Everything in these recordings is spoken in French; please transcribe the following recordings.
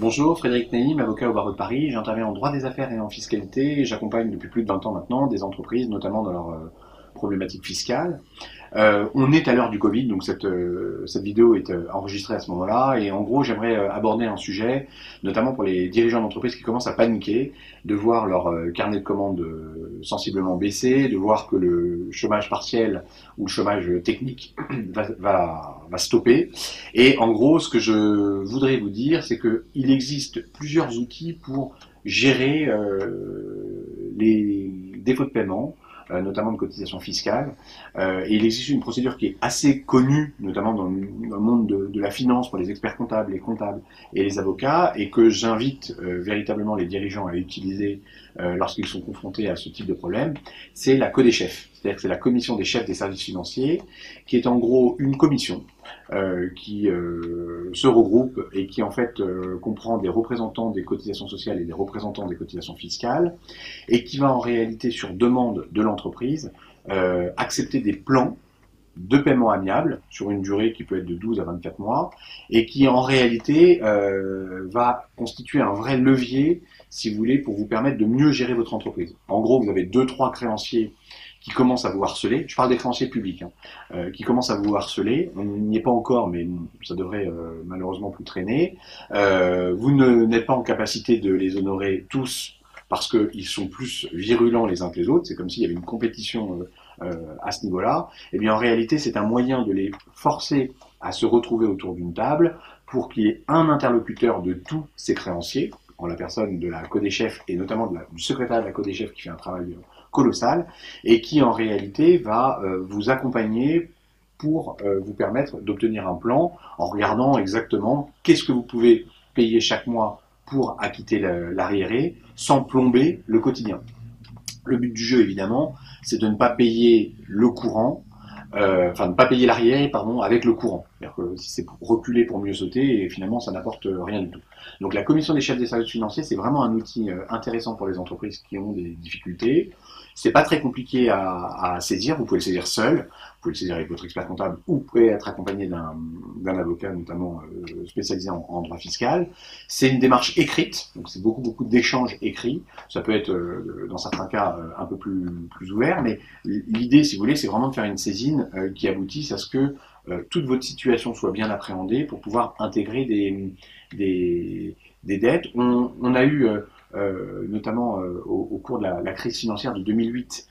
Bonjour, Frédéric Naïm, avocat au barreau de Paris. J'interviens en droit des affaires et en fiscalité. J'accompagne depuis plus de 20 ans maintenant des entreprises, notamment dans leurs problématiques fiscales. On est à l'heure du Covid, donc cette vidéo est enregistrée à ce moment-là. Et en gros, j'aimerais aborder un sujet, notamment pour les dirigeants d'entreprise qui commencent à paniquer, de voir leur carnet de commandes sensiblement baisser, de voir que le chômage partiel ou le chômage technique va stopper. Et en gros, ce que je voudrais vous dire, c'est qu'il existe plusieurs outils pour gérer les défauts de paiement, notamment de cotisation fiscale. Et il existe une procédure qui est assez connue, notamment dans le monde de la finance, pour les experts comptables, les comptables et les avocats, et que j'invite véritablement les dirigeants à utiliser lorsqu'ils sont confrontés à ce type de problème, c'est la CODECHEF. C'est-à-dire que c'est la commission des chefs des services financiers, qui est en gros une commission qui se regroupe et qui en fait comprend des représentants des cotisations sociales et des représentants des cotisations fiscales, et qui va en réalité, sur demande de l'entreprise, accepter des plans de paiement amiable sur une durée qui peut être de 12 à 24 mois, et qui en réalité va constituer un vrai levier, si vous voulez, pour vous permettre de mieux gérer votre entreprise. En gros, vous avez 2-3 créanciers qui commencent à vous harceler, je parle des créanciers publics, qui commencent à vous harceler, on n'y est pas encore, mais ça devrait malheureusement plus traîner, vous n'êtes pas en capacité de les honorer tous, parce qu'ils sont plus virulents les uns que les autres, c'est comme s'il y avait une compétition à ce niveau-là. Et bien en réalité, c'est un moyen de les forcer à se retrouver autour d'une table pour qu'il y ait un interlocuteur de tous ces créanciers, en la personne de la CODECHEF et notamment du secrétaire de la CODECHEF qui fait un travail colossal, et qui en réalité va vous accompagner pour vous permettre d'obtenir un plan en regardant exactement qu'est-ce que vous pouvez payer chaque mois pour acquitter l'arriéré sans plomber le quotidien. Le but du jeu, évidemment, c'est de ne pas payer le courant, ne pas payer l'arriéré, pardon, avec le courant. C'est-à-dire que si c'est pour reculer pour mieux sauter, et finalement, ça n'apporte rien du tout. Donc la commission des chefs des services financiers, c'est vraiment un outil intéressant pour les entreprises qui ont des difficultés. C'est pas très compliqué à saisir, vous pouvez le saisir seul, vous pouvez le saisir avec votre expert comptable, ou vous pouvez être accompagné d'un avocat, notamment spécialisé en droit fiscal. C'est une démarche écrite, donc c'est beaucoup d'échanges écrits. Ça peut être, dans certains cas, un peu plus ouvert, mais l'idée, si vous voulez, c'est vraiment de faire une saisine qui aboutisse à ce que toute votre situation soit bien appréhendée pour pouvoir intégrer des dettes. On a eu, notamment au cours de la crise financière de 2008,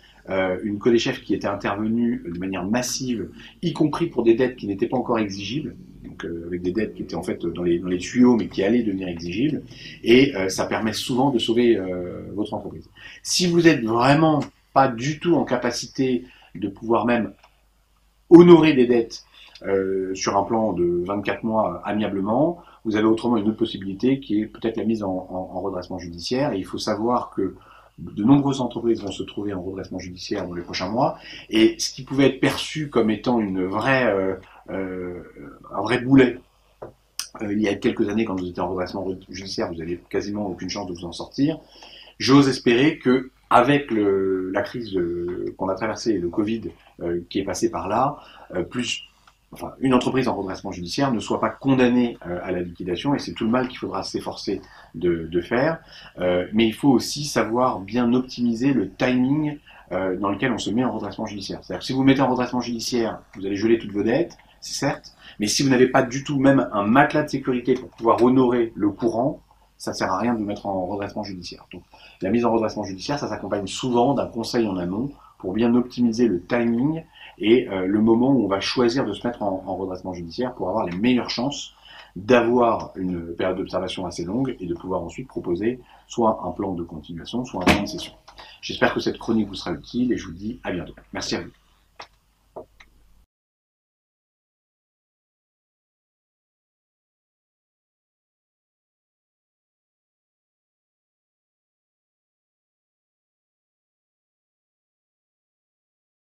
une CODECHEF qui était intervenue de manière massive, y compris pour des dettes qui n'étaient pas encore exigibles, donc avec des dettes qui étaient en fait dans les tuyaux mais qui allaient devenir exigibles, et ça permet souvent de sauver votre entreprise. Si vous êtes vraiment pas du tout en capacité de pouvoir même honorer des dettes sur un plan de 24 mois amiablement, vous avez autrement une autre possibilité qui est peut-être la mise en redressement judiciaire. Et il faut savoir que de nombreuses entreprises vont se trouver en redressement judiciaire dans les prochains mois. Et ce qui pouvait être perçu comme étant un vrai boulet il y a quelques années, quand vous étiez en redressement judiciaire, vous n'avez quasiment aucune chance de vous en sortir. J'ose espérer que, avec la crise qu'on a traversée, le Covid qui est passé par là, une entreprise en redressement judiciaire ne soit pas condamnée à la liquidation, et c'est tout le mal qu'il faudra s'efforcer de faire. Mais il faut aussi savoir bien optimiser le timing dans lequel on se met en redressement judiciaire. C'est-à-dire que si vous mettez en redressement judiciaire, vous allez geler toutes vos dettes, c'est certes, mais si vous n'avez pas du tout même un matelas de sécurité pour pouvoir honorer le courant, ça ne sert à rien de vous mettre en redressement judiciaire. Donc, la mise en redressement judiciaire, ça s'accompagne souvent d'un conseil en amont pour bien optimiser le timing et le moment où on va choisir de se mettre en redressement judiciaire pour avoir les meilleures chances d'avoir une période d'observation assez longue et de pouvoir ensuite proposer soit un plan de continuation, soit un plan de cession. J'espère que cette chronique vous sera utile et je vous dis à bientôt. Merci à vous.